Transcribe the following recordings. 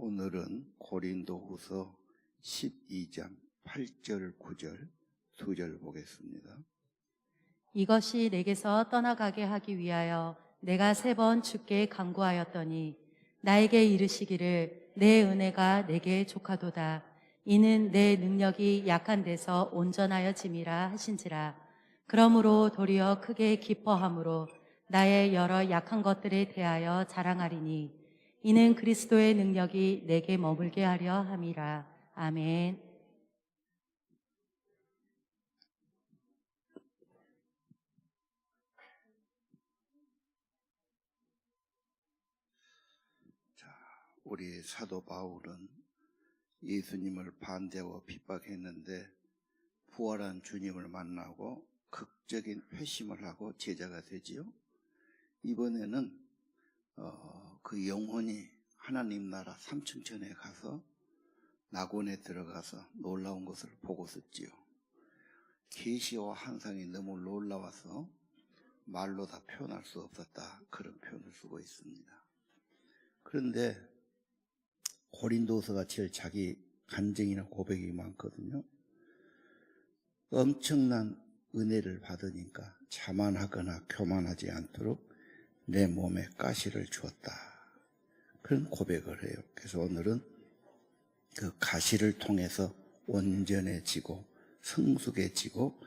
오늘은 고린도후서 12장 8절 9절 두 절 보겠습니다. 이것이 내게서 떠나가게 하기 위하여 내가 3번 주께 간구하였더니 나에게 이르시기를 내 은혜가 내게 족하도다. 이는 내 능력이 약한 데서 온전하여짐이라 하신지라. 그러므로 도리어 크게 기뻐함으로 나의 여러 약한 것들에 대하여 자랑하리니 이는 그리스도의 능력이 내게 머물게 하려 함이라. 아멘. 우리 사도 바울은 예수님을 반대하고 핍박했는데 부활한 주님을 만나고 극적인 회심을 하고 제자가 되지요. 이번에는 그 영혼이 하나님 나라 삼층천에 가서 낙원에 들어가서 놀라운 것을 보고 있었지요. 계시와 환상이 너무 놀라워서 말로 다 표현할 수 없었다, 그런 표현을 쓰고 있습니다. 그런데 고린도서가 제일 자기 간증이나 고백이 많거든요. 엄청난 은혜를 받으니까 자만하거나 교만하지 않도록 내 몸에 가시를 주었다, 그런 고백을 해요. 그래서 오늘은 그 가시를 통해서 온전해지고 성숙해지고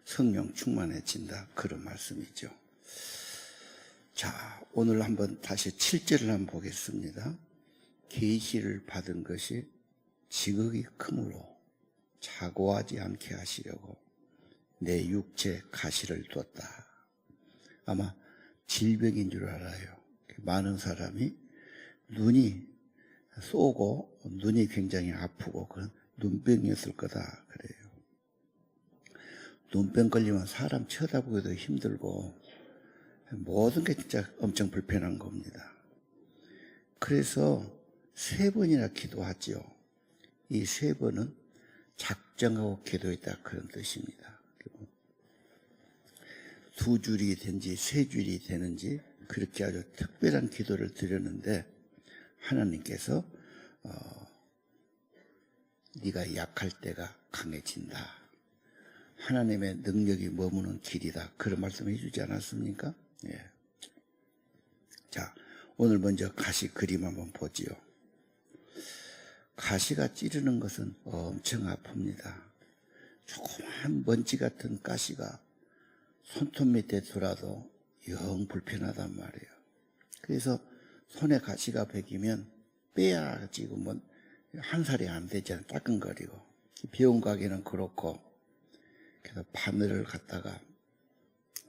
성령 충만해진다, 그런 말씀이죠. 자, 오늘 한번 다시 7절을 한번 보겠습니다. 계시를 받은 것이 지극히 크므로 자고하지 않게 하시려고 내 육체에 가시를 뒀다. 아마 질병인 줄 알아요. 많은 사람이 눈이 쏘고 눈이 굉장히 아프고 그런 눈병이었을 거다 그래요. 눈병 걸리면 사람 쳐다보기도 힘들고 모든 게 진짜 엄청 불편한 겁니다. 그래서 3번이나 기도하죠. 이 3번은 작정하고 기도했다, 그런 뜻입니다. 2줄이 되는지 3줄이 되는지 그렇게 아주 특별한 기도를 드렸는데 하나님께서 네가 약할 때가 강해진다, 하나님의 능력이 머무는 길이다, 그런 말씀 해주지 않았습니까? 예. 자, 오늘 먼저 가시 그림 한번 보지요. 가시가 찌르는 것은 엄청 아픕니다. 조그만 먼지 같은 가시가 손톱 밑에 들어도 영 불편하단 말이에요. 그래서 손에 가시가 베기면 빼야지고 뭐 한 살이 안 되잖아요. 따끔거리고. 병원 가기는 그렇고, 그래서 바늘을 갖다가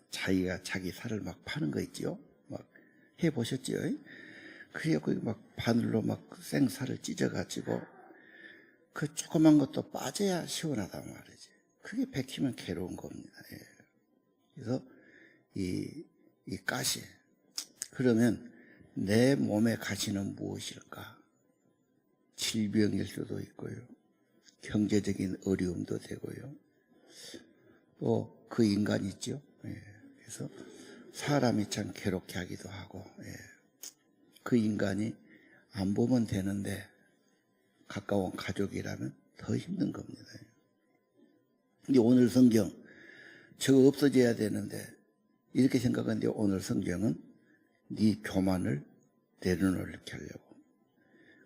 자기가 자기 살을 막 파는 거 있죠. 막 해보셨죠? 그래갖고 막 바늘로 막 생살을 찢어가지고 그 조그만 것도 빠져야 시원하단 말이지. 그게 베끼면 괴로운 겁니다. 예. 그래서 이 가시, 그러면 내 몸에 가시는 무엇일까? 질병일 수도 있고요, 경제적인 어려움도 되고요, 또 그 인간 있죠. 예. 그래서 사람이 참 괴롭게 하기도 하고, 예. 그 인간이 안 보면 되는데 가까운 가족이라면 더 힘든 겁니다. 근데 오늘 성경 저거 없어져야 되는데 이렇게 생각하는데, 오늘 성경은 네 교만을 내려놓게 하려고,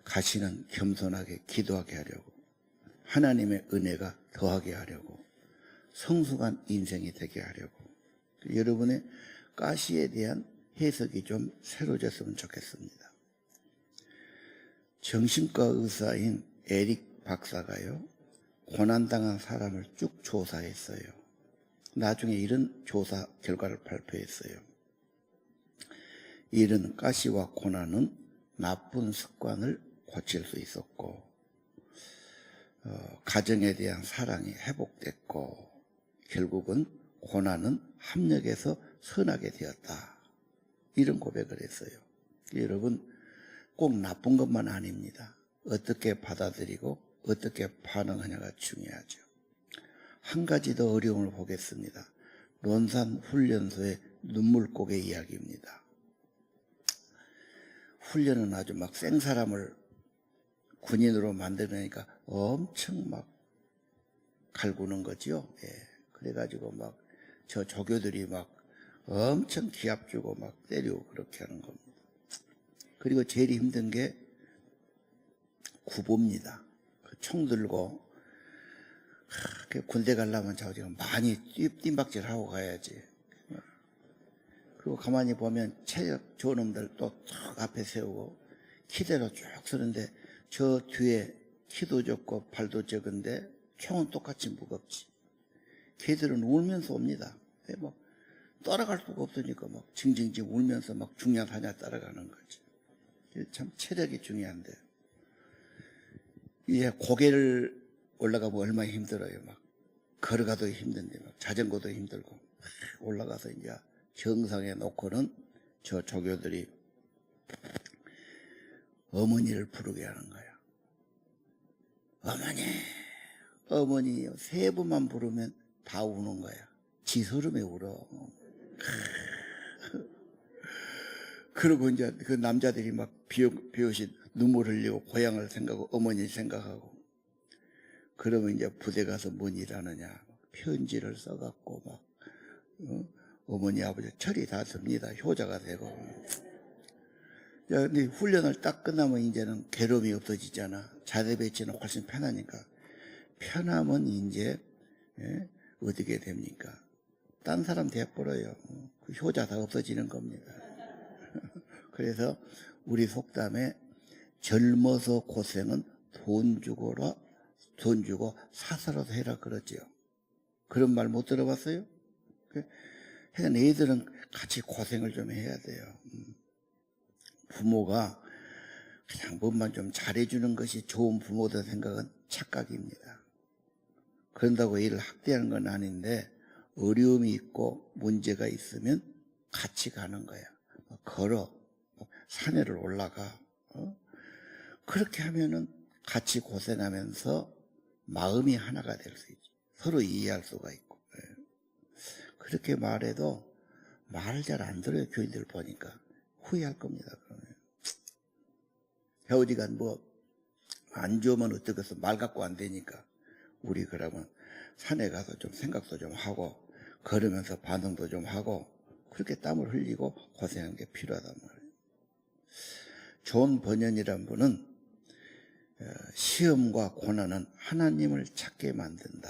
가시는 겸손하게 기도하게 하려고, 하나님의 은혜가 더하게 하려고, 성숙한 인생이 되게 하려고, 여러분의 가시에 대한 해석이 좀 새로워졌으면 좋겠습니다. 정신과 의사인 에릭 박사가요, 고난당한 사람을 쭉 조사했어요. 나중에 이런 조사 결과를 발표했어요. 이런 가시와 고난은 나쁜 습관을 고칠 수 있었고, 가정에 대한 사랑이 회복됐고, 결국은 고난은 합력해서 선하게 되었다, 이런 고백을 했어요. 여러분, 꼭 나쁜 것만 아닙니다. 어떻게 받아들이고 어떻게 반응하냐가 중요하죠. 한 가지 더 어려움을 보겠습니다. 논산훈련소의 눈물고개 이야기입니다. 훈련은 아주 막 생사람을 군인으로 만들어내니까 엄청 막 갈구는 거죠. 예. 그래가지고 막 저 조교들이 막 엄청 기합 주고 막 때리고 그렇게 하는 겁니다. 그리고 제일 힘든 게 구보입니다. 그 총 들고 군대 가려면 저 지금 많이 뜀박질하고 가야지. 그리고 가만히 보면 체력 좋은 놈들 또 쭉 앞에 세우고 키대로 쭉 서는데 저 뒤에 키도 적고 발도 적은데 총은 똑같이 무겁지. 걔들은 울면서 옵니다. 뭐 따라갈 수가 없으니까 막 징징징 울면서 막 중량하냐 따라가는 거지. 참 체력이 중요한데 이제 고개를 올라가면 얼마나 힘들어요. 막 걸어가도 힘든데 막 자전거도 힘들고 올라가서 이제 정상에 놓고는 저 조교들이 어머니를 부르게 하는 거야. 어머니, 어머니 세 번만 부르면 다 우는 거야. 지소름에 울어. 그러고 이제 그 남자들이 막 비웃이 눈물 흘리고 고향을 생각하고 어머니 생각하고 그러면 이제 부대 가서 뭔 일 하느냐. 편지를 써갖고 막 어머니 아버지 철이 다 듭니다. 효자가 되고. 야, 근데 훈련을 딱 끝나면 이제는 괴로움이 없어지잖아. 자대 배치는 훨씬 편하니까. 편하면 이제 어떻게 됩니까? 딴 사람 돼버려요. 그 효자 다 없어지는 겁니다. 그래서 우리 속담에 젊어서 고생은 돈 주고 사서라도 해라 그러지요. 그런 말 못 들어봤어요? 그러니까 애들은 같이 고생을 좀 해야 돼요. 부모가 그냥 뭐만 좀 잘해주는 것이 좋은 부모다 생각은 착각입니다. 그런다고 애를 학대하는 건 아닌데 어려움이 있고 문제가 있으면 같이 가는 거야. 걸어 산에를 올라가. 그렇게 하면은 같이 고생하면서 마음이 하나가 될 수 있지. 서로 이해할 수가 있고. 그렇게 말해도 말을 잘 안 들어요. 교인들 보니까 후회할 겁니다. 그러면 어디가 뭐 안 좋으면 어떡해서 말 갖고 안 되니까 우리 그러면 산에 가서 좀 생각도 좀 하고 걸으면서 반응도 좀 하고 그렇게 땀을 흘리고 고생하는 게 필요하단 말이에요. 존 버년이란 분은 시험과 고난은 하나님을 찾게 만든다.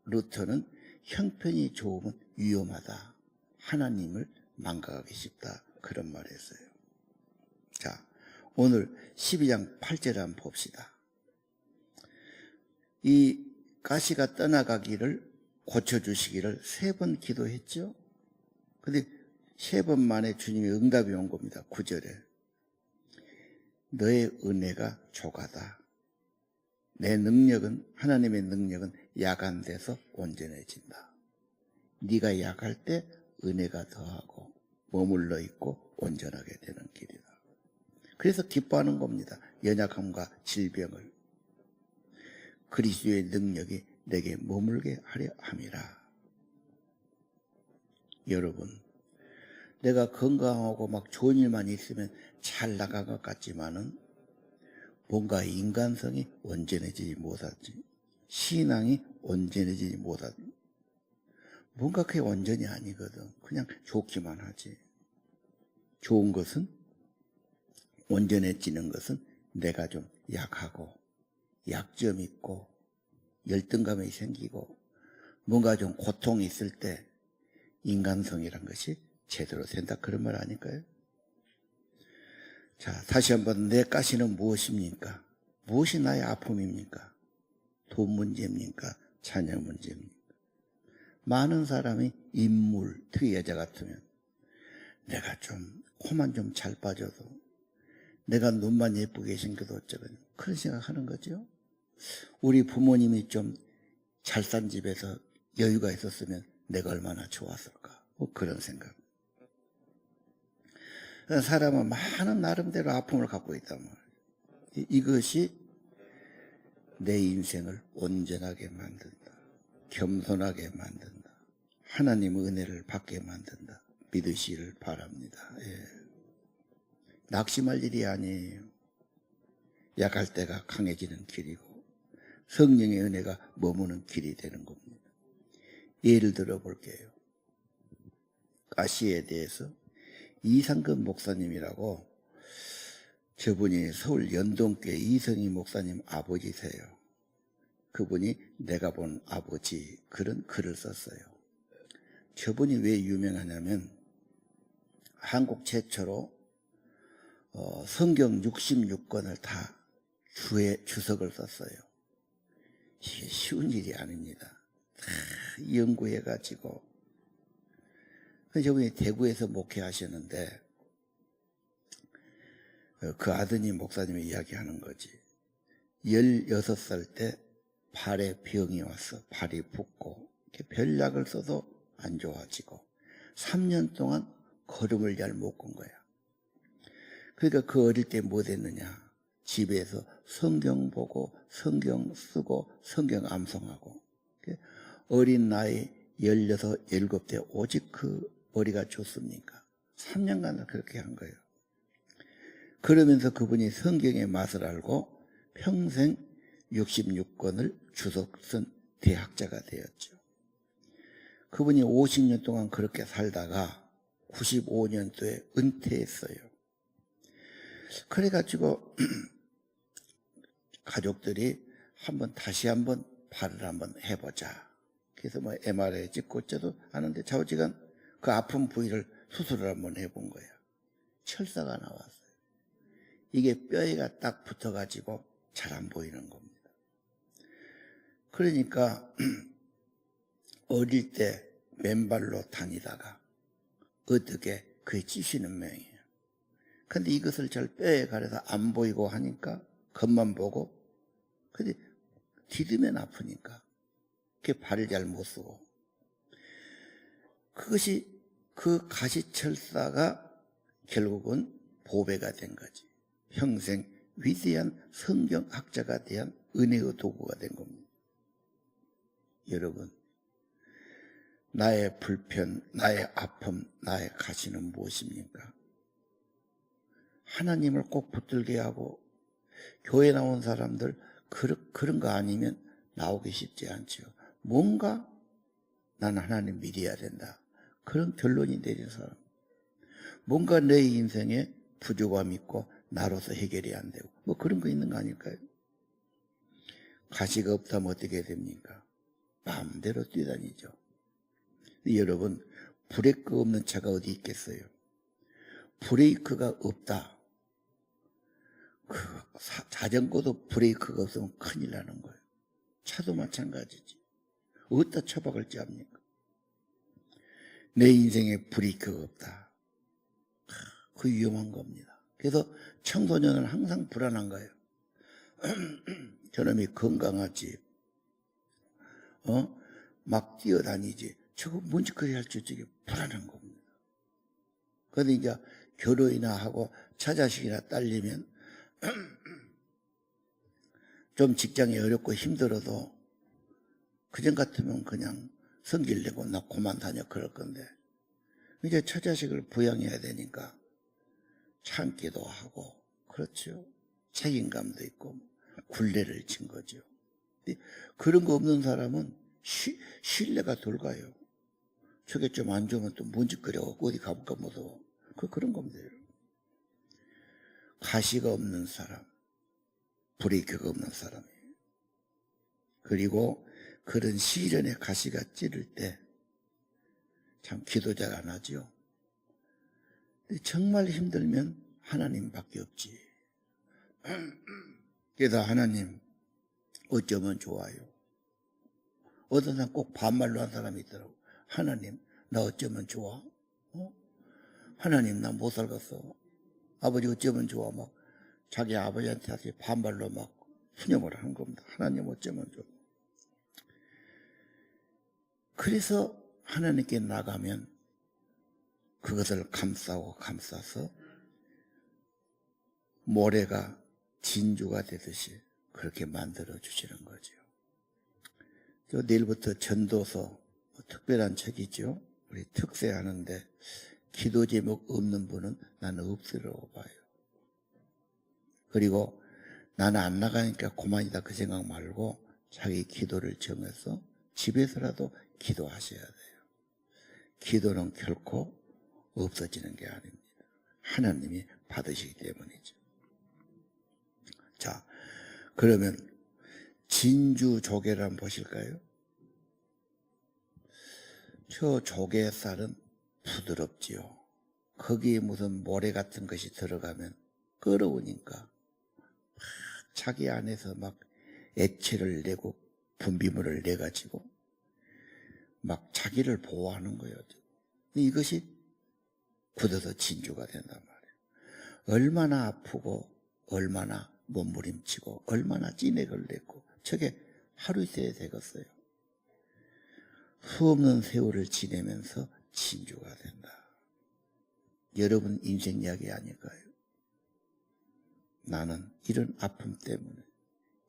루터는 형편이 좋으면 위험하다. 하나님을 망각하기 쉽다. 그런 말을 했어요. 자, 오늘 12장 8절을 한번 봅시다. 이 가시가 떠나가기를 고쳐주시기를 3번 기도했죠. 근데 3번 만에 주님이 응답이 온 겁니다. 9절에. 너의 은혜가 조가다. 내 능력은, 하나님의 능력은 약한데서 온전해진다. 네가 약할 때 은혜가 더하고 머물러 있고 온전하게 되는 길이다. 그래서 기뻐하는 겁니다. 연약함과 질병을. 그리스도의 능력이 내게 머물게 하려 함이라. 여러분, 내가 건강하고 막 좋은 일만 있으면 잘 나간 것 같지만은 뭔가 인간성이 온전해지지 못하지. 신앙이 온전해지지 못하지. 뭔가 그게 온전이 아니거든. 그냥 좋기만 하지. 좋은 것은, 온전해지는 것은 내가 좀 약하고 약점 있고 열등감이 생기고 뭔가 좀 고통이 있을 때 인간성이란 것이 제대로 된다. 그런 말 아닐까요? 자, 다시 한번 내 가시는 무엇입니까? 무엇이 나의 아픔입니까? 돈 문제입니까? 자녀 문제입니까? 많은 사람이 인물, 특히 여자 같으면 내가 좀 코만 좀 잘 빠져도 내가 눈만 예쁘게 생겨도 어쩌면 그런 생각하는 거죠. 우리 부모님이 좀 잘 산 집에서 여유가 있었으면 내가 얼마나 좋았을까. 뭐 그런 생각. 사람은 많은 나름대로 아픔을 갖고 있단 말이에요. 이것이 내 인생을 온전하게 만든다. 겸손하게 만든다. 하나님의 은혜를 받게 만든다. 믿으시기를 바랍니다. 예. 낙심할 일이 아니에요. 약할 때가 강해지는 길이고 성령의 은혜가 머무는 길이 되는 겁니다. 예를 들어 볼게요. 가시에 대해서 이상근 목사님이라고, 저분이 서울 연동교회 이성희 목사님 아버지세요. 그분이 내가 본 아버지, 그런 글을 썼어요. 저분이 왜 유명하냐면 한국 최초로 성경 66권을 다 주석을 썼어요. 이게 쉬운 일이 아닙니다. 다 연구해가지고. 저분이 대구에서 목회하셨는데 그 아드님 목사님이 이야기하는 거지. 16살 때 발에 병이 왔어. 발이 붓고 별약을 써도 안 좋아지고 3년 동안 걸음을 잘 못 건 거야. 그러니까 그 어릴 때 뭐 됐느냐. 집에서 성경 보고 성경 쓰고 성경 암송하고, 어린 나이 16, 17대 오직 그 머리가 좋습니까? 3년간을 그렇게 한 거예요. 그러면서 그분이 성경의 맛을 알고 평생 66권을 주석 쓴 대학자가 되었죠. 그분이 50년 동안 그렇게 살다가 95년도에 은퇴했어요. 그래가지고 가족들이 다시 한번 발을 한번 해보자. 그래서 뭐 MRI 찍고 어쩌도 하는데 좌우지간 그 아픈 부위를 수술을 한번 해본 거예요. 철사가 나왔어요. 이게 뼈에가 딱 붙어가지고 잘 안 보이는 겁니다. 그러니까 어릴 때 맨발로 다니다가 어떻게 그게 찌시는 모양이에요. 근데 이것을 잘 뼈에 가려서 안 보이고 하니까 겉만 보고, 근데 디디면 아프니까 그게 발을 잘 못 쓰고, 그것이 그 가시철사가 결국은 보배가 된 거지. 평생 위대한 성경학자가 대한 은혜의 도구가 된 겁니다. 여러분, 나의 불편, 나의 아픔, 나의 가시는 무엇입니까? 하나님을 꼭 붙들게 하고, 교회 나온 사람들 그런 거 아니면 나오기 쉽지 않죠. 뭔가 나는 하나님 믿어야 된다, 그런 결론이 내린 사람. 뭔가 내 인생에 부족함이 있고 나로서 해결이 안 되고 뭐 그런 거 있는 거 아닐까요? 가시가 없다면 어떻게 됩니까? 마음대로 뛰다니죠. 여러분, 브레이크 없는 차가 어디 있겠어요? 브레이크가 없다. 그 자전거도 브레이크가 없으면 큰일 나는 거예요. 차도 마찬가지지. 어디다 처박을지 압니까? 내 인생에 브레이크가 없다. 그 위험한 겁니다. 그래서 청소년은 항상 불안한 거예요. 저놈이 건강하지, 막 뛰어다니지, 저거 뭔지 그리 할 줄 저게 불안한 겁니다. 그런데 이제 결혼이나 하고 처자식이나 딸리면 좀 직장이 어렵고 힘들어도 그전 같으면 그냥 성질 내고 나 그만 다녀 그럴 건데, 이제 처자식을 부양해야 되니까 참기도 하고, 그렇죠. 책임감도 있고 굴레를 친 거죠. 그런 거 없는 사람은 신뢰가 덜 가요. 저게 좀 안 좋으면 또 문짓거려 어디 가볼까 무서워. 그런 겁니다. 가시가 없는 사람, 브레이크가 없는 사람이에요. 그리고 그런 시련의 가시가 찌를 때 참 기도 잘 안 하죠. 정말 힘들면 하나님밖에 없지. 그래서 하나님 어쩌면 좋아요. 어떤 사람 꼭 반말로 한 사람이 있더라고. 하나님 나 어쩌면 좋아? 하나님 나 못 살겠어. 아버지 어쩌면 좋아? 막 자기 아버지한테 반말로 막 수념을 한 겁니다. 하나님 어쩌면 좋아. 그래서 하나님께 나가면 그것을 감싸고 감싸서 모래가 진주가 되듯이 그렇게 만들어 주시는 거죠. 내일부터 전도서, 특별한 책이죠. 우리 특세하는데 기도 제목 없는 분은 나는 없으라고 봐요. 그리고 나는 안 나가니까 그만이다 그 생각 말고 자기 기도를 정해서 집에서라도 기도하셔야 돼요. 기도는 결코 없어지는 게 아닙니다. 하나님이 받으시기 때문이죠. 자, 그러면 진주조개를 한번 보실까요? 저 조개살은 부드럽지요. 거기에 무슨 모래 같은 것이 들어가면 끓어오니까 막 자기 안에서 막 액체를 내고 분비물을 내가지고 막 자기를 보호하는 거예요. 이것이 굳어서 진주가 된단 말이에요. 얼마나 아프고 얼마나 몸부림치고 얼마나 찐액을 냈고 저게 하루 이틀에 되겠어요. 수없는 세월을 지내면서 진주가 된다. 여러분 인생 이야기 아닐까요? 나는 이런 아픔 때문에,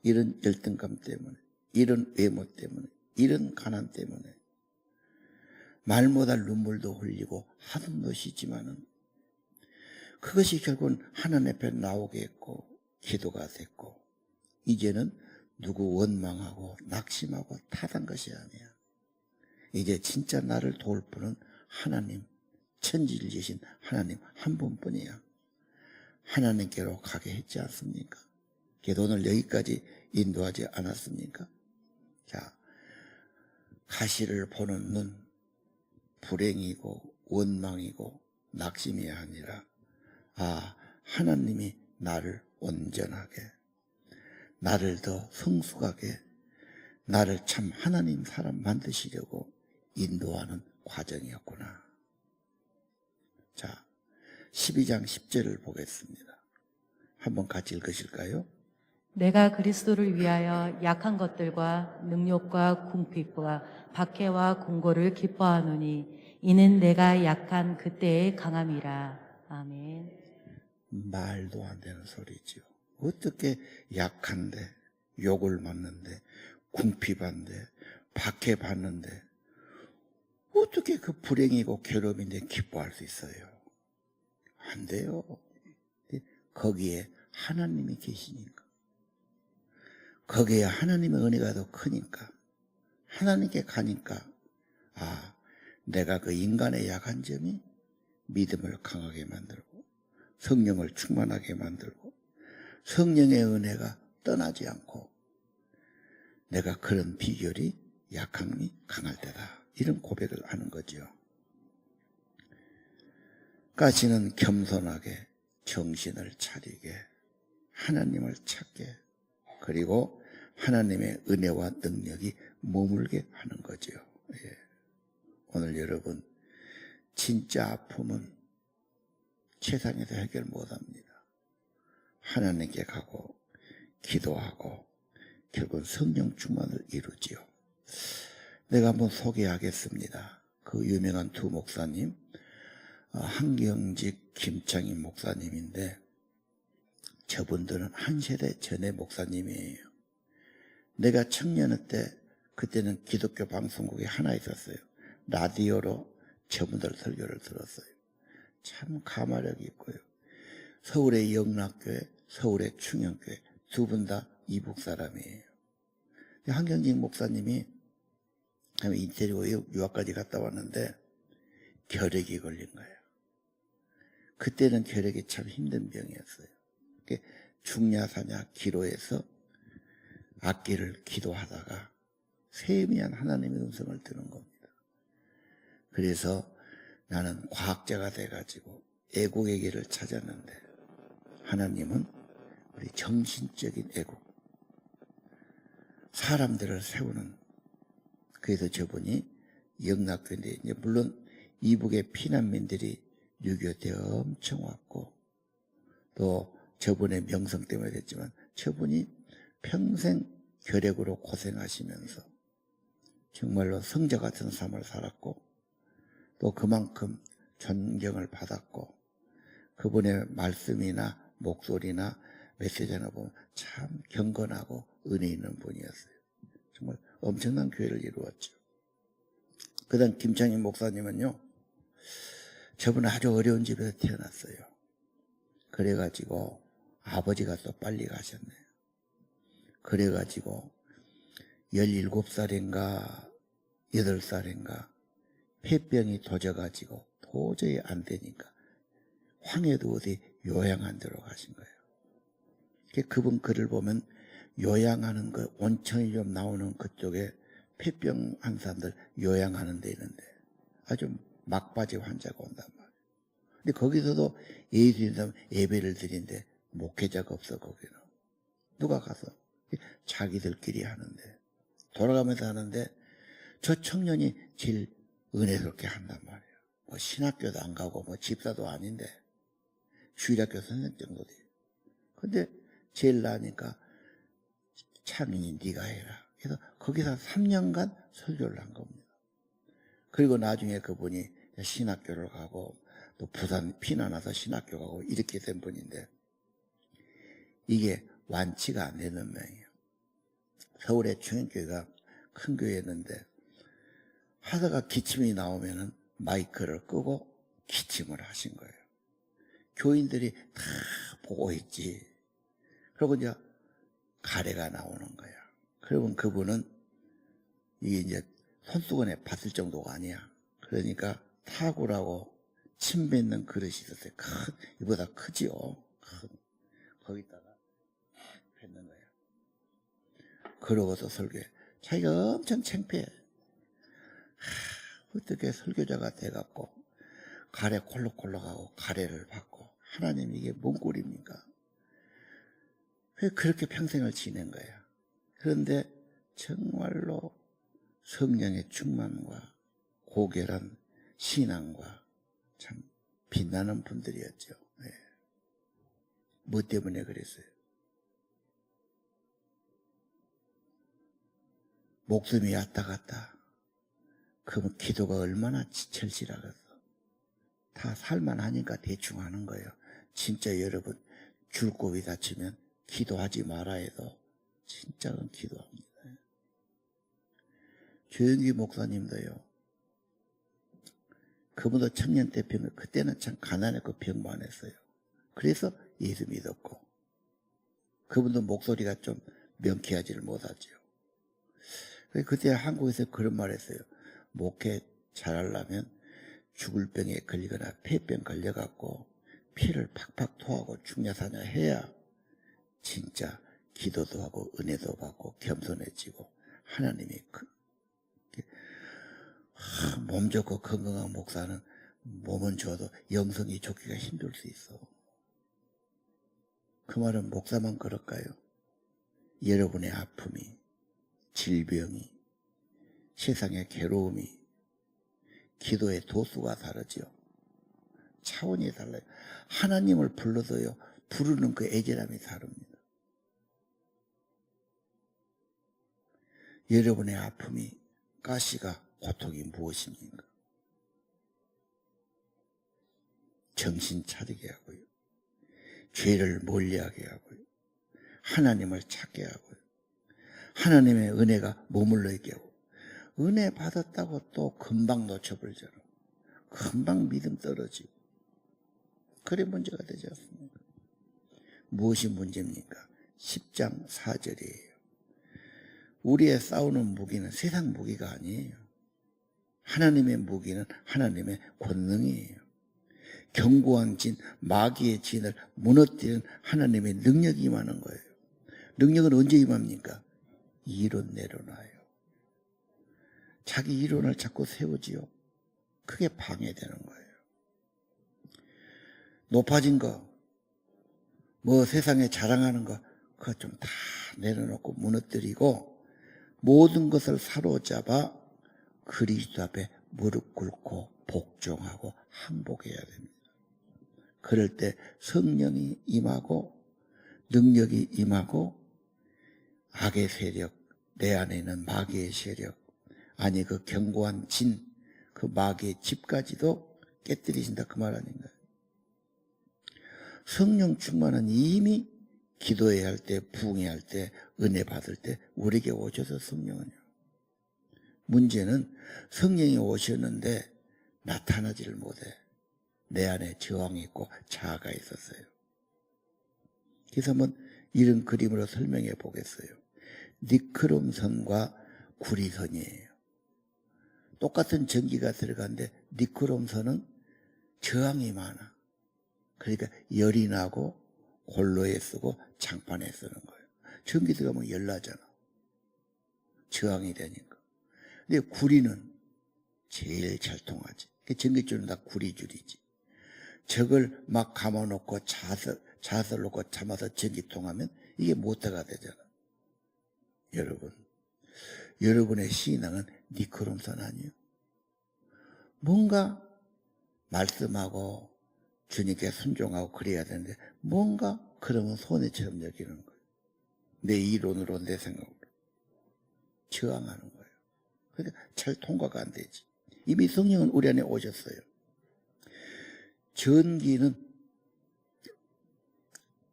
이런 열등감 때문에, 이런 외모 때문에, 이런 가난 때문에 말 못할 눈물도 흘리고 한숨도 쉬지만은 그것이 결국은 하나님 앞에 나오게 했고 기도가 됐고 이제는 누구 원망하고 낙심하고 탓한 것이 아니야. 이제 진짜 나를 도울 분은 하나님, 천지를 지신 하나님 한 분뿐이야. 하나님께로 가게 했지 않습니까? 그래도 오늘 여기까지 인도하지 않았습니까? 자, 가시를 보는 눈, 불행이고 원망이고 낙심이 아니라 하나님이 나를 온전하게, 나를 더 성숙하게, 나를 참 하나님 사람 만드시려고 인도하는 과정이었구나. 자, 12장 10절을 보겠습니다. 한번 같이 읽으실까요? 내가 그리스도를 위하여 약한 것들과 능욕과 궁핍과 박해와 공고를 기뻐하노니 이는 내가 약한 그때의 강함이라. 아멘. 말도 안 되는 소리죠. 어떻게 약한데, 욕을 맞는데, 궁핍한데, 박해받는데, 어떻게 그 불행이고 괴로움인데 기뻐할 수 있어요? 안 돼요. 거기에 하나님이 계시니까. 거기에 하나님의 은혜가 더 크니까. 하나님께 가니까, 내가 그 인간의 약한 점이 믿음을 강하게 만들고, 성령을 충만하게 만들고, 성령의 은혜가 떠나지 않고, 내가 그런 비결이 약함이 강할 때다. 이런 고백을 하는 거죠. 까지는 겸손하게 정신을 차리게 하나님을 찾게 그리고 하나님의 은혜와 능력이 머물게 하는 거죠. 예. 오늘 여러분 진짜 아픔은 세상에서 해결 못합니다. 하나님께 가고 기도하고 결국은 성령 충만을 이루지요. 내가 한번 소개하겠습니다. 그 유명한 두 목사님, 한경직, 김창희 목사님인데 저분들은 한 세대 전의 목사님이에요. 내가 청년의 때 그때는 기독교 방송국이 하나 있었어요. 라디오로 저분들 설교를 들었어요. 참 가마력이 있고요. 서울의 영락교회, 서울의 충영교회 두 분 다 이북 사람이에요. 한경직 목사님이 인테리어 유학까지 갔다 왔는데 결핵이 걸린 거예요. 그때는 결핵이 참 힘든 병이었어요. 중야사냐 기로에서 악기를 기도하다가 세미한 하나님의 음성을 들은 겁니다. 그래서 나는 과학자가 돼가지고 애국의 길을 찾았는데 하나님은 우리 정신적인 애국, 사람들을 세우는, 그래서 저분이 영락교인데 이제 물론 이북의 피난민들이 6.25 때 엄청 왔고 또 저분의 명성 때문에 됐지만 저분이 평생 결핵으로 고생하시면서 정말로 성자 같은 삶을 살았고 또 그만큼 존경을 받았고 그분의 말씀이나 목소리나 메시지나 보면 참 경건하고 은혜 있는 분이었어요. 정말 엄청난 교회를 이루었죠. 그 다음 김창희 목사님은요, 저분은 아주 어려운 집에서 태어났어요. 그래가지고 아버지가 또 빨리 가셨네요. 그래가지고 17살인가 8살인가 폐병이 도져가지고 도저히 안 되니까 황해도 어디 요양 안 들어가신 거예요. 그분 글을 보면 요양하는 그 온천이 좀 나오는 그쪽에 폐병한 사람들 요양하는 데 있는데 아주 막바지 환자가 온단 말이에요. 근데 거기서도 예수님 예배를 드리는데 목회자가 없어. 거기는 누가 가서 자기들끼리 하는데 돌아가면서 하는데 저 청년이 제일 은혜스럽게 한단 말이에요. 뭐 신학교도 안 가고 뭐 집사도 아닌데 주일학교 선생 정도 돼요. 근데 제일 나으니까 창인이 네가 해라. 그래서 거기서 3년간 설교를 한 겁니다. 그리고 나중에 그분이 신학교를 가고 또 부산 피난와서 신학교 가고 이렇게 된 분인데 이게 완치가 안 되는 모양이에요. 서울에 충현교회가 큰 교회였는데 하다가 기침이 나오면은 마이크를 끄고 기침을 하신 거예요. 교인들이 다 보고 있지. 그리고 이제 가래가 나오는 거야. 그러면 그분은 이게 이제 손수건에 받을 정도가 아니야. 그러니까 타구라고 침 뱉는 그릇이 있었어요. 큰, 이보다 크지요. 큰. 거기다가 뱉는 거야. 그러고서 설교해. 자기가 엄청 창피해. 어떻게 설교자가 돼갖고 가래 콜록콜록하고 가래를 받고 하나님 이게 뭔 꼴입니까? 왜 그렇게 평생을 지낸 거야? 그런데 정말로 성령의 충만과 고결한 신앙과 참 빛나는 분들이었죠. 네. 뭐 때문에 그랬어요? 목숨이 왔다 갔다. 그러면 기도가 얼마나 절실하겠어. 다 살만하니까 대충 하는 거예요. 진짜 여러분 줄곱이 다치면 기도하지 말아 해도 진짜는 기도합니다. 조영기 목사님도요. 그분도 청년 때 병, 그때는 참 가난했고 병 많았어요. 그래서 예수 믿었고 그분도 목소리가 좀 명쾌하지를 못하죠. 그때 한국에서 그런 말 했어요. 목회 잘하려면 죽을 병에 걸리거나 폐병 걸려갖고 피를 팍팍 토하고 죽냐 사냐 해야 진짜 기도도 하고 은혜도 받고 겸손해지고 하나님이 몸 좋고 건강한 목사는 몸은 좋아도 영성이 좋기가 힘들 수 있어. 그 말은 목사만 그럴까요? 여러분의 아픔이, 질병이, 세상의 괴로움이 기도의 도수가 다르죠. 차원이 달라요. 하나님을 불러도요. 부르는 그 애절함이 다릅니다. 여러분의 아픔이, 가시가, 고통이 무엇입니까? 정신 차리게 하고요. 죄를 멀리하게 하고요. 하나님을 찾게 하고요. 하나님의 은혜가 머물러 있게 하고 은혜 받았다고 또 금방 놓쳐버리잖아. 금방 믿음 떨어지고 그래 문제가 되지 않습니까? 무엇이 문제입니까? 10장 4절이에요. 우리의 싸우는 무기는 세상 무기가 아니에요. 하나님의 무기는 하나님의 권능이에요. 견고한 진, 마귀의 진을 무너뜨리는 하나님의 능력이 임하는 거예요. 능력은 언제 임합니까? 이론 내려놔요. 자기 이론을 자꾸 세우지요. 그게 방해되는 거예요. 높아진 거, 뭐 세상에 자랑하는 거, 그거 좀 다 내려놓고 무너뜨리고 모든 것을 사로잡아 그리스도 앞에 무릎 꿇고 복종하고 항복해야 됩니다. 그럴 때 성령이 임하고 능력이 임하고 악의 세력, 내 안에 있는 마귀의 세력, 아니 그 견고한 진, 그 마귀의 집까지도 깨뜨리신다 그 말 아닌가요? 성령 충만은 이미 기도해야 할 때, 부흥해야 할 때, 은혜 받을 때 우리에게 오셔서 성령은요. 문제는 성령이 오셨는데 나타나지를 못해. 내 안에 저항이 있고 자아가 있었어요. 그래서 한번 이런 그림으로 설명해 보겠어요. 니크롬선과 구리선이에요. 똑같은 전기가 들어가는데 니크롬선은 저항이 많아. 그러니까 열이 나고 골로에 쓰고 장판에 쓰는 거예요. 전기 들어가면 열 나잖아. 저항이 되니까. 근데 구리는 제일 잘 통하지. 전기줄은 다 구리줄이지. 저걸 막 감아놓고 잣을 놓고 참아서 전기 통하면 이게 모터가 되잖아. 여러분의 신앙은 니크롬선 아니에요. 뭔가 말씀하고 주님께 순종하고 그래야 되는데 뭔가 그러면 손해처럼 여기는 거예요. 내 이론으로 내 생각으로 저항하는 거예요. 그러니까 잘 통과가 안 되지. 이미 성령은 우리 안에 오셨어요. 전기는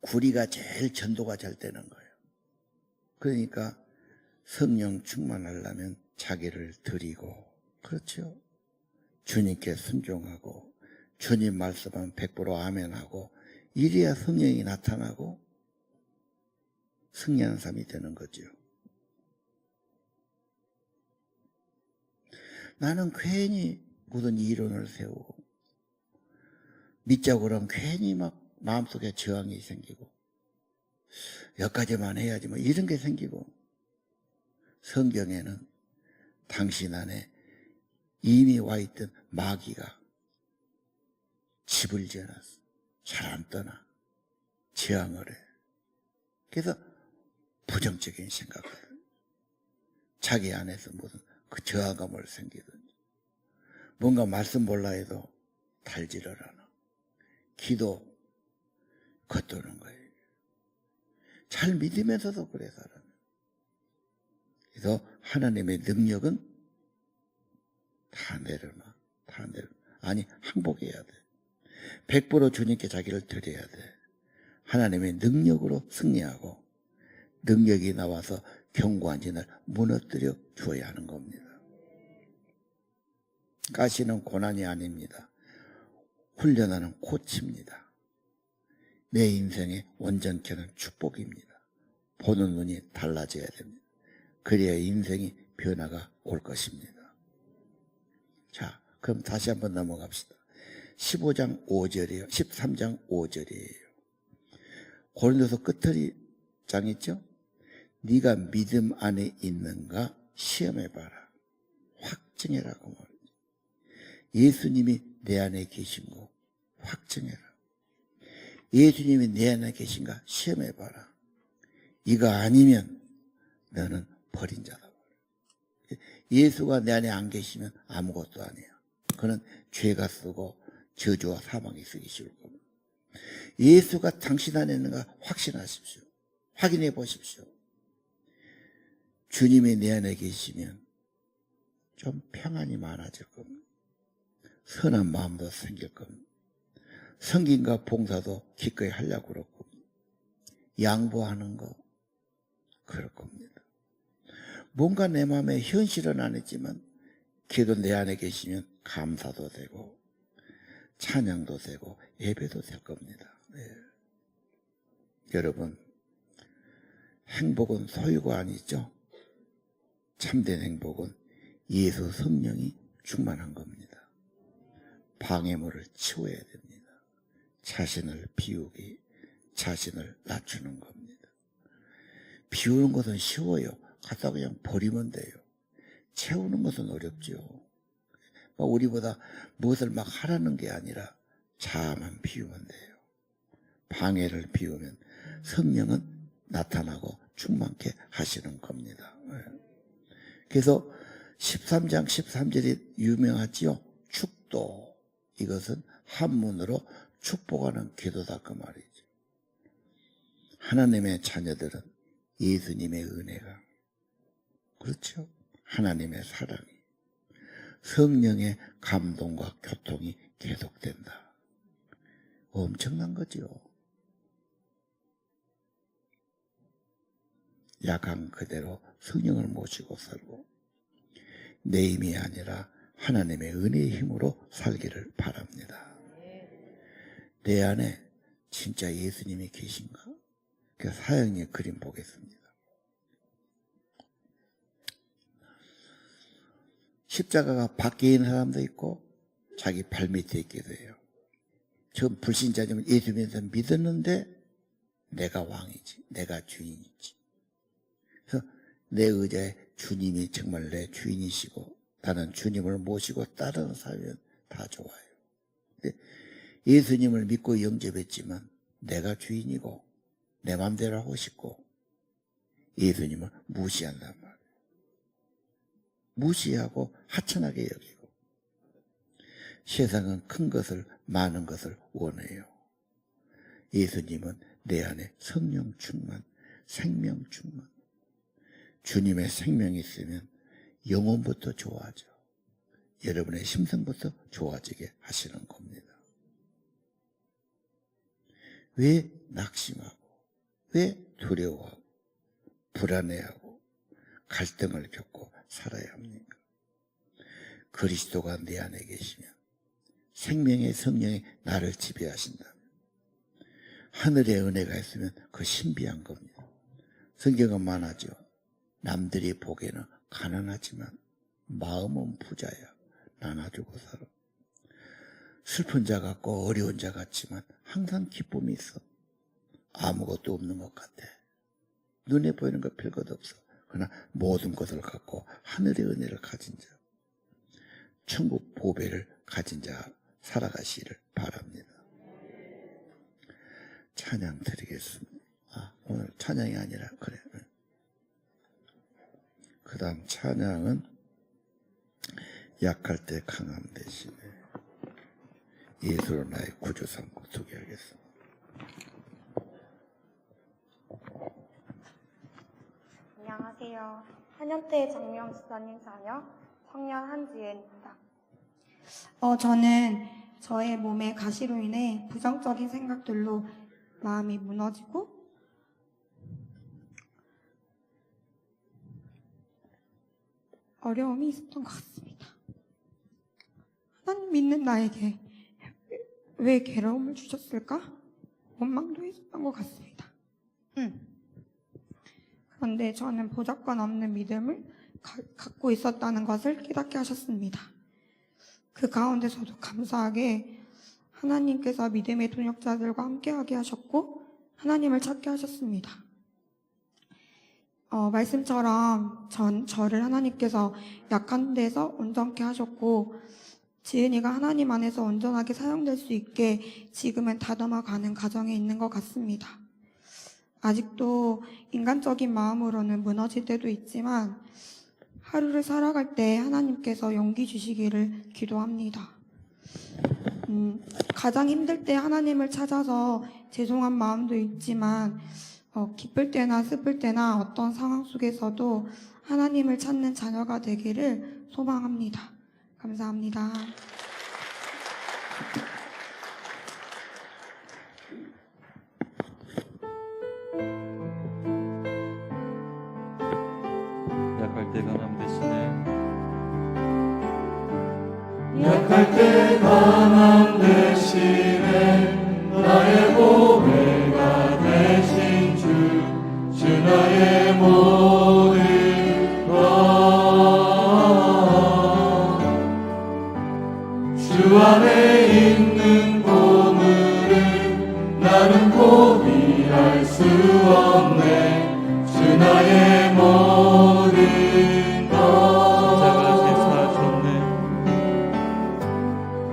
구리가 제일 전도가 잘 되는 거예요. 그러니까 성령 충만하려면 자기를 드리고, 그렇죠? 주님께 순종하고 주님 말씀은 100% 아멘하고 이래야 성령이 나타나고 승리하는 삶이 되는 거죠. 나는 괜히 무슨 이론을 세우고 믿자고 그러면 괜히 막 마음속에 저항이 생기고 여기까지만 해야지 뭐 이런 게 생기고, 성경에는 당신 안에 이미 와 있던 마귀가 집을 지어놨어. 잘 안 떠나. 저항을 해. 그래서 부정적인 생각을 해. 자기 안에서 무슨 그 저항감을 생기든지 뭔가 말씀 몰라 해도 달지를 않아. 기도 겉도는 거예요. 잘 믿으면서도 그래 사람. 그래서 하나님의 능력은 다 내려놔. 아니 항복해야 돼. 100% 주님께 자기를 드려야 돼. 하나님의 능력으로 승리하고 능력이 나와서 견고한 진을 무너뜨려 주어야 하는 겁니다. 가시는 고난이 아닙니다. 훈련하는 코치입니다. 내 인생의 온전케 하는 축복입니다. 보는 눈이 달라져야 됩니다. 그래야 인생이 변화가 올 것입니다. 자, 그럼 다시 한번 넘어갑시다. 15장 5절이에요. 13장 5절이에요. 고린도서 끝터리 장 있죠? 네가 믿음 안에 있는가 시험해봐라. 확증해라고 말이죠. 예수님이 내 안에 계신 거 확증해라. 예수님이 내 안에 계신가 시험해봐라. 이거 아니면 너는 버린 자다. 예수가 내 안에 안 계시면 아무것도 아니야. 그는 죄가 쓰고 저주와 사망이 쓰기 쉬울 겁니다. 예수가 당신 안에 있는가 확신하십시오. 확인해 보십시오. 주님이 내 안에 계시면 좀 평안이 많아질 겁니다. 선한 마음도 생길 겁니다. 성김과 봉사도 기꺼이 하려고 그럴 겁니다. 양보하는 거 그럴 겁니다. 뭔가 내 마음에 현실은 안 했지만 기도 내 안에 계시면 감사도 되고 찬양도 되고 예배도 될 겁니다. 네. 여러분, 행복은 소유가 아니죠. 참된 행복은 예수 성령이 충만한 겁니다. 방해물을 치워야 됩니다. 자신을 비우기, 자신을 낮추는 겁니다. 비우는 것은 쉬워요. 갖다 그냥 버리면 돼요. 채우는 것은 어렵죠. 우리보다 무엇을 막 하라는 게 아니라 자만 비우면 돼요. 방해를 비우면 성령은 나타나고 충만케 하시는 겁니다. 그래서 13장 13절이 유명하지요. 축도. 이것은 한문으로 축복하는 기도다 그 말이죠. 하나님의 자녀들은 예수님의 은혜가, 그렇죠? 하나님의 사랑이, 성령의 감동과 교통이 계속된다. 엄청난 거죠. 약한 그대로 성령을 모시고 살고 내 힘이 아니라 하나님의 은혜의 힘으로 살기를 바랍니다. 내 안에 진짜 예수님이 계신가? 그 사형의 그림 보겠습니다. 십자가가 밖에 있는 사람도 있고 자기 발밑에 있기도 해요. 지금 불신자지만 예수 믿었는데 내가 왕이지, 내가 주인이지. 그래서 내 의자에 주님이 정말 내 주인이시고 나는 주님을 모시고 따르는 삶이면 다 좋아요. 근데 예수님을 믿고 영접했지만 내가 주인이고 내 맘대로 하고 싶고 예수님을 무시한단 말이에요. 무시하고 하찮게 여기고 세상은 큰 것을 많은 것을 원해요. 예수님은 내 안에 성령 충만, 생명 충만. 주님의 생명이 있으면 영혼부터 좋아져. 여러분의 심성부터 좋아지게 하시는 겁니다. 왜 낙심하고 왜 두려워하고 불안해하고 갈등을 겪고 살아야 합니까? 그리스도가 내 안에 계시면 생명의 성령이 나를 지배하신다면 하늘의 은혜가 있으면 그 신비한 겁니다. 성경은 말하죠. 남들이 보기에는 가난하지만 마음은 부자야. 나눠주고 살아. 슬픈 자 같고 어려운 자 같지만 항상 기쁨이 있어. 아무것도 없는 것 같아. 눈에 보이는 것 별것 없어. 그러나 모든 것을 갖고 하늘의 은혜를 가진 자, 천국 보배를 가진 자 살아가시기를 바랍니다. 찬양 드리겠습니다. 오늘 찬양이 아니라 그래. 그 다음 찬양은 약할 때 강함 대신에 예수로 나의 구주 삼고 소개하겠습니다. 안녕하세요. 한현태 장명 집사님 자녀 청년 한지은입니다. 저는 저의 몸에 가시로 인해 부정적인 생각들로 마음이 무너지고 어려움이 있었던 것 같습니다. 하나님 믿는 나에게 왜 괴로움을 주셨을까? 원망도 했었던 것 같습니다. 그런데 저는 보잘것 없는 믿음을 갖고 있었다는 것을 깨닫게 하셨습니다. 그 가운데서도 감사하게 하나님께서 믿음의 동역자들과 함께하게 하셨고 하나님을 찾게 하셨습니다. 말씀처럼 저를 하나님께서 약한 데서 온전케 하셨고 지은이가 하나님 안에서 온전하게 사용될 수 있게 지금은 다듬어가는 과정에 있는 것 같습니다. 아직도 인간적인 마음으로는 무너질 때도 있지만 하루를 살아갈 때 하나님께서 용기 주시기를 기도합니다. 가장 힘들 때 하나님을 찾아서 죄송한 마음도 있지만 기쁠 때나 슬플 때나 어떤 상황 속에서도 하나님을 찾는 자녀가 되기를 소망합니다. 감사합니다. 약할 때 강함 대신에 약할 때 강함 대신에 나의 보배가 되신 주 나의 모든 것 주 안에 있는 보물은 나는 포기할 수 없네 주 나의 모든 것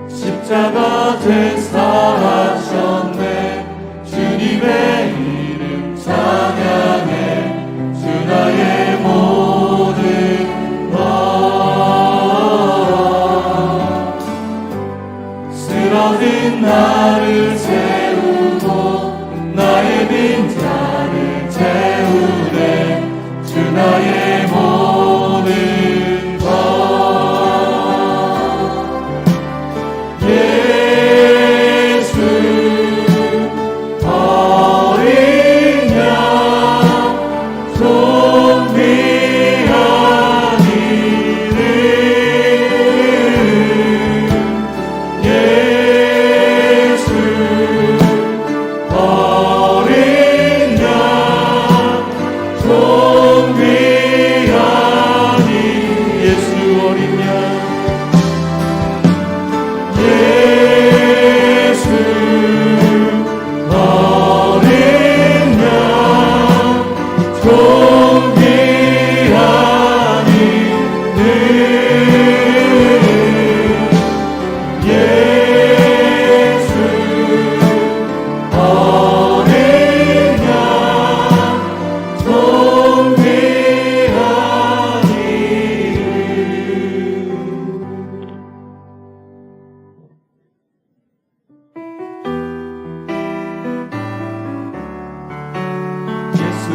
십자가 제사하셨네 주님의 이름 찬양해 주 나의 모든 것 쓰러진 나를 세우고 나의 빈자를 채우네 주 나의 모든 것 예수 어린 양 존귀한 이름 예수 어린 양 존귀한 예수 어린 양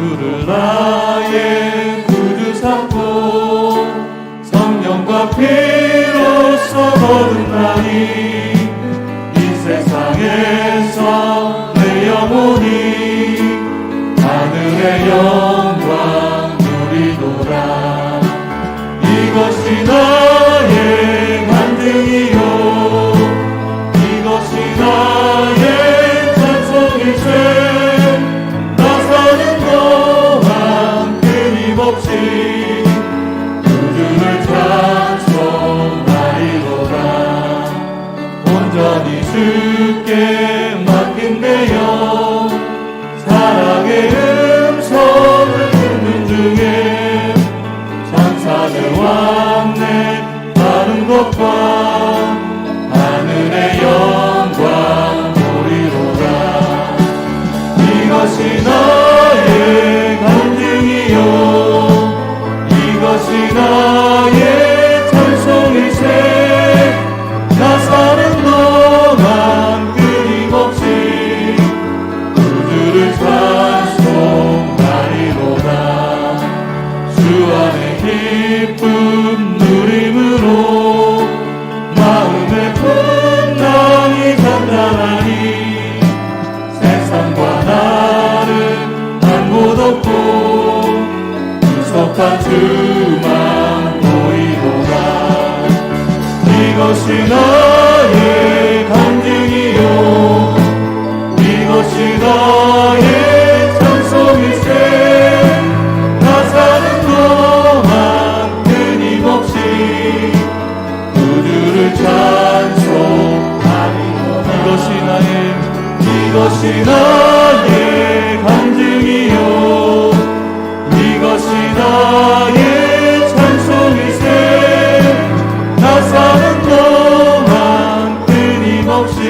주를 나의 구주 삼고 성령과 피로써 거듭나니 이 세상에서 내 영혼이 하늘의 영광 누리도다. 이것이 나의 간증이요 이것이 나의 찬송일세. 나 사는 동안 끊임없이 구주를 찬송하리로다. 온전히 주께 맡긴 내 영 사랑의 음성을 듣는 중에 천사들 왕래 하는 것과 하늘의 영광 보리로다. 이것이 나의 간증이요 이것이 나의 찬송일세. 나 사는 동안 끊임없이 구주를 찬송하리로다. 주 안에 기쁨 누림으로 마음의 풍랑이 잔잔하니 세상과 나를 한 못 없고 구속한 주만 보이도다. 이것이 나의 간증이요 이것이 나의 찬송일세. 나 사는 동안 끊임없이 구주를 찬송하리로다. 이것이 나의 간증이요 이것이 나의 찬송일세. 나 사는 동안 끊임없이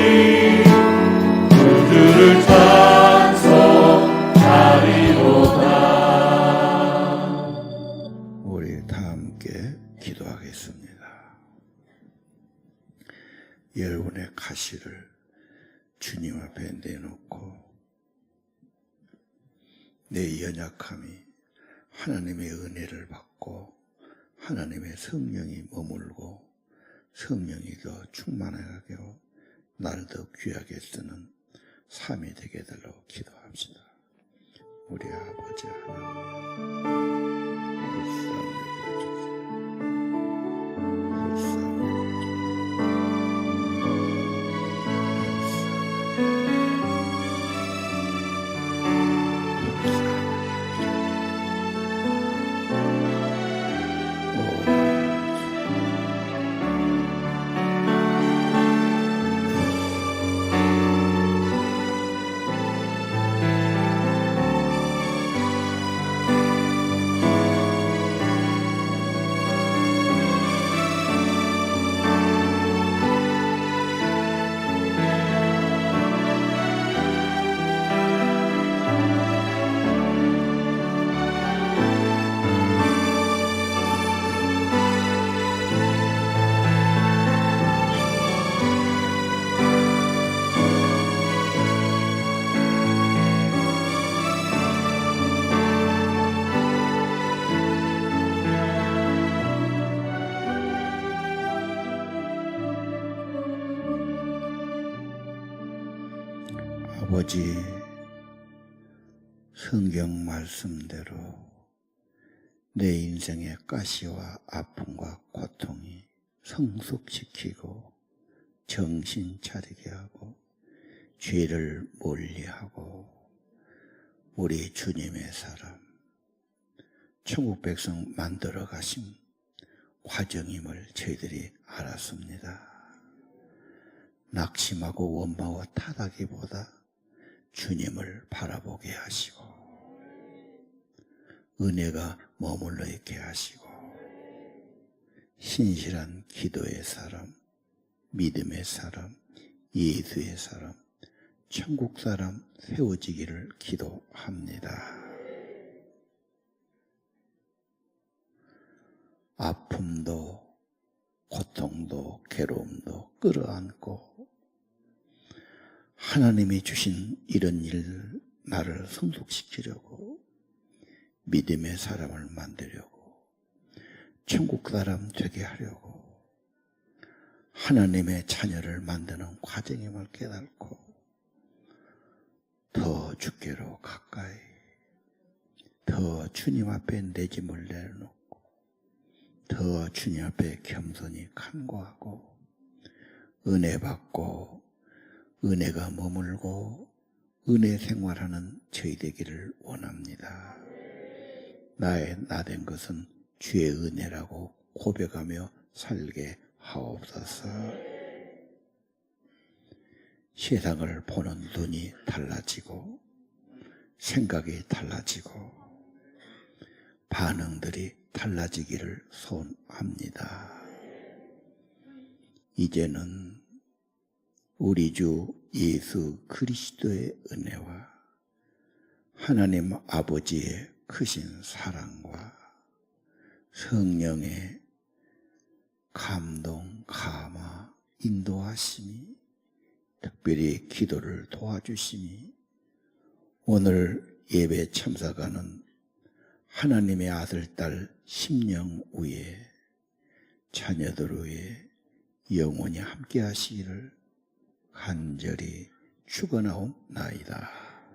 구주를 찬송하리로다. 우리 다 함께 기도하겠습니다. 여러분의 가시를 주님 앞에 내놓고 내 연약함이 하나님의 은혜를 받고 하나님의 성령이 머물고 성령이 더 충만하게 하고 나를 더 귀하게 쓰는 삶이 되게 달라고 기도합시다. 우리 아버지 하나님 아버지, 성경 말씀대로 내 인생의 가시와 아픔과 고통이 성숙시키고 정신 차리게 하고 죄를 멀리하고 우리 주님의 사람, 천국 백성 만들어 가신 과정임을 저희들이 알았습니다. 낙심하고 원망하고 탓하기보다 주님을 바라보게 하시고 은혜가 머물러 있게 하시고 신실한 기도의 사람, 믿음의 사람, 예수의 사람, 천국 사람 세워지기를 기도합니다. 아픔도 고통도 괴로움도 끌어안고 하나님이 주신 이런 일 나를 성숙시키려고 믿음의 사람을 만들려고, 천국 사람 되게 하려고 하나님의 자녀를 만드는 과정임을 깨닫고 더 주께로 가까이, 더 주님 앞에 내 짐을 내려놓고, 더 주님 앞에 겸손히 간구하고, 은혜 받고 은혜가 머물고 은혜 생활하는 저희 되기를 원합니다. 나의 나된 것은 주의 은혜라고 고백하며 살게 하옵소서. 세상을 보는 눈이 달라지고 생각이 달라지고 반응들이 달라지기를 소원합니다. 이제는 우리 주 예수 그리스도의 은혜와 하나님 아버지의 크신 사랑과 성령의 감동, 감화, 인도하심이, 특별히 기도를 도와주심이 오늘 예배 참석하는 하나님의 아들, 딸 심령 위에, 자녀들 위에 영원히 함께 하시기를 간절히 축원하옵나이다.